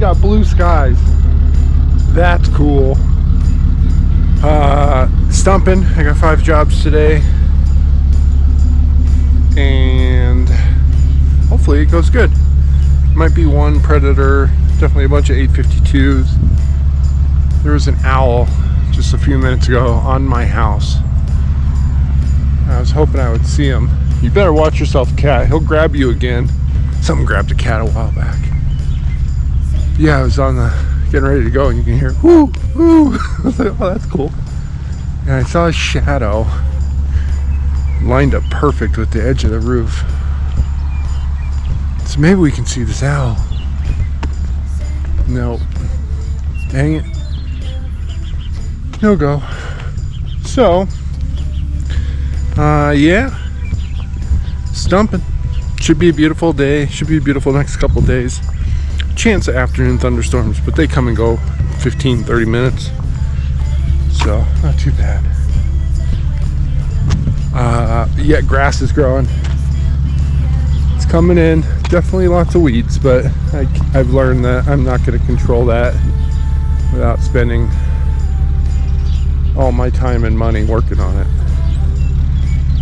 got blue skies. That's cool. Stumping. I got 5 jobs today. And hopefully it goes good. Might be one predator, definitely a bunch of 852s. There was an owl just a few minutes ago on my house. I was hoping I would see him. You better watch yourself, cat. He'll grab you again. Something grabbed a cat a while back. Yeah, I was on the getting ready to go, and you can hear whoo, whoo. I was like, oh, that's cool. And I saw a shadow lined up perfect with the edge of the roof. So maybe we can see this owl. No. Dang it. No go. So, yeah. Stumping. Should be a beautiful day. Should be a beautiful next couple days. Chance of afternoon thunderstorms, but they come and go 15-30 minutes. So, not too bad. Yeah, grass is growing. It's coming in. Definitely lots of weeds, but I've learned that I'm not going to control that without spending all my time and money working on it.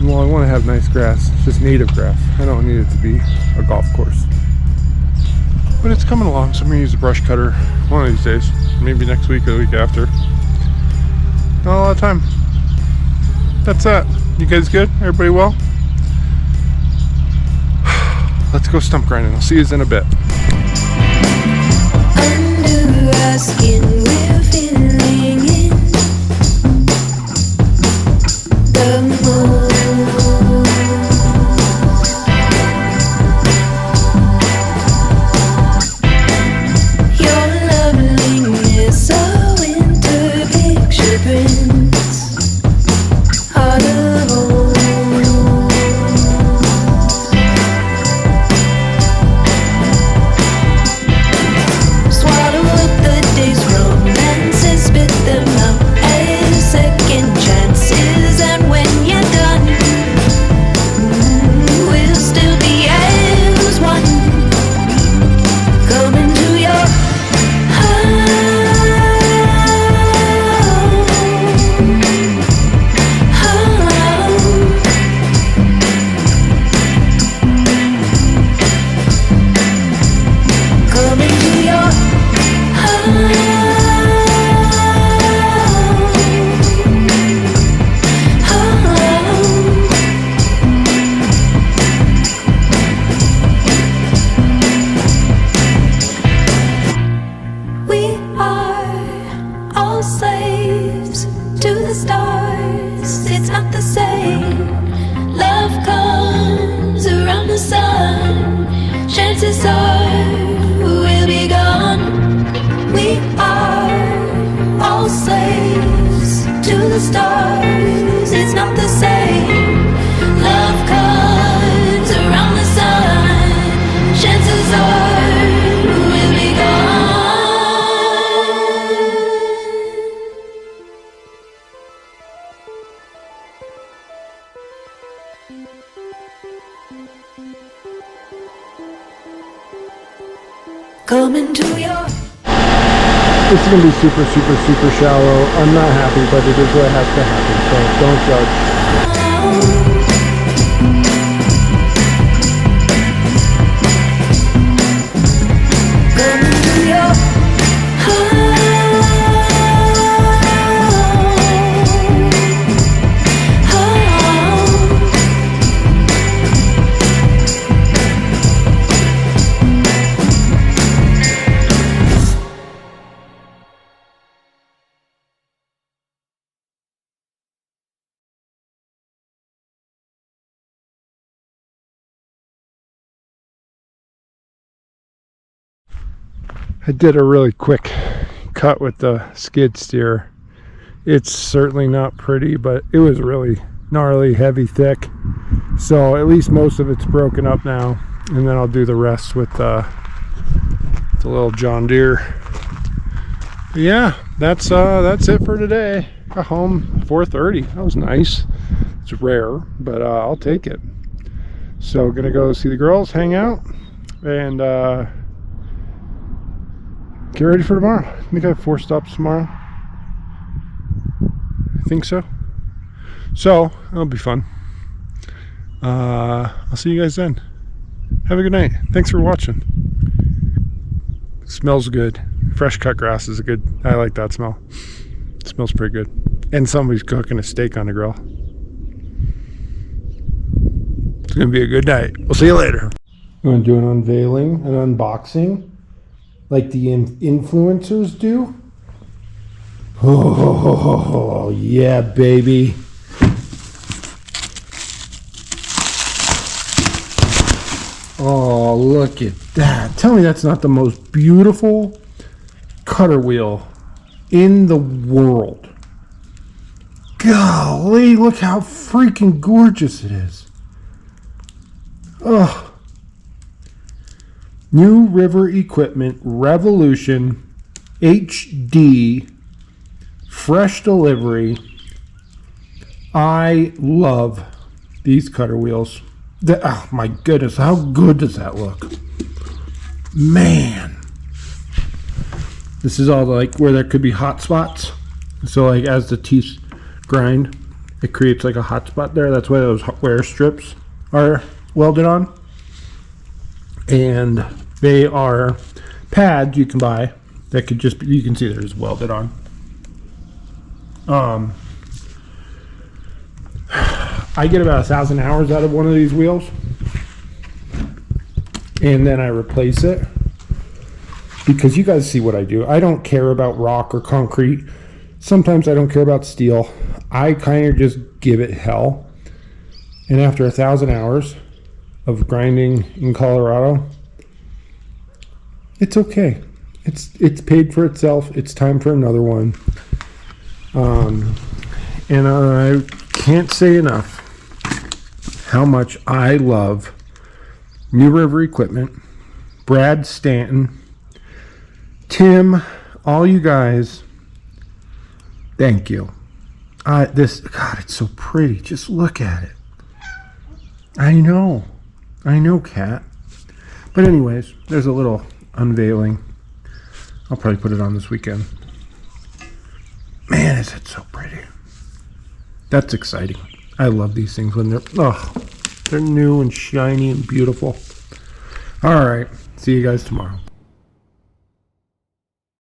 Well, I want to have nice grass. It's just native grass. I don't need it to be a golf course. But it's coming along, so I'm going to use a brush cutter one of these days. Maybe next week or the week after. Not a lot of time. That's that. You guys good? Everybody well? Let's go stump grinding. I'll see you in a bit. Under our skin, we're feeling it. The moon. Your loveliness, a winter picture prints. Heart of home. Swallow up the day's romances, spit them out as second chances, and when you're done, we'll still be as one. Come into your come into your we are all slaves to the stars. It's not the same. Love comes around the sun. Chances are we'll be gone. We are all slaves to the stars. It's not the same. Love comes around the sun. Chances are we'll be gone. Come into your This is going to be super, super, super shallow. I'm not happy, but it is what has to happen, so don't judge. come into your I did a really quick cut with the skid steer. It's certainly not pretty, but it was really gnarly, heavy, thick. So at least most of it's broken up now, and then I'll do the rest with the little John Deere. But yeah, that's it for today. Got home 4:30. That was nice. It's rare, but I'll take it. So gonna go see the girls, hang out, and get ready for tomorrow. I think I have 4 stops tomorrow. I think so. So, it'll be fun. I'll see you guys then. Have a good night. Thanks for watching. Smells good. Fresh cut grass is I like that smell. It smells pretty good. And somebody's cooking a steak on the grill. It's gonna be a good night. We'll see you later. You want to do an unveiling, an unboxing, like the influencers do? Oh, yeah, baby. Oh, look at that. Tell me that's not the most beautiful cutter wheel in the world. Golly, look how freaking gorgeous it is. Oh. New River Equipment Revolution HD fresh delivery. I love these cutter wheels. Oh my goodness, how good does that look? Man. This is all like where there could be hot spots. So like as the teeth grind, it creates like a hot spot there. That's why those wear strips are welded on. And they are pads you can buy that could just be, you can see they're just welded on. I get about 1,000 hours out of one of these wheels, and then I replace it because you guys see what I do. I don't care about rock or concrete. Sometimes I don't care about steel. I kind of just give it hell. And after 1,000 hours of grinding in Colorado, it's okay. It's paid for itself. It's time for another one. And I can't say enough how much I love New River Equipment, Brad Stanton, Tim, all you guys. Thank you. God, it's so pretty. Just look at it. I know, Kat. But anyways, there's a little unveiling. I'll probably put it on this weekend. Man, is it so pretty. That's exciting. I love these things when they're new and shiny and beautiful. All right. See you guys tomorrow.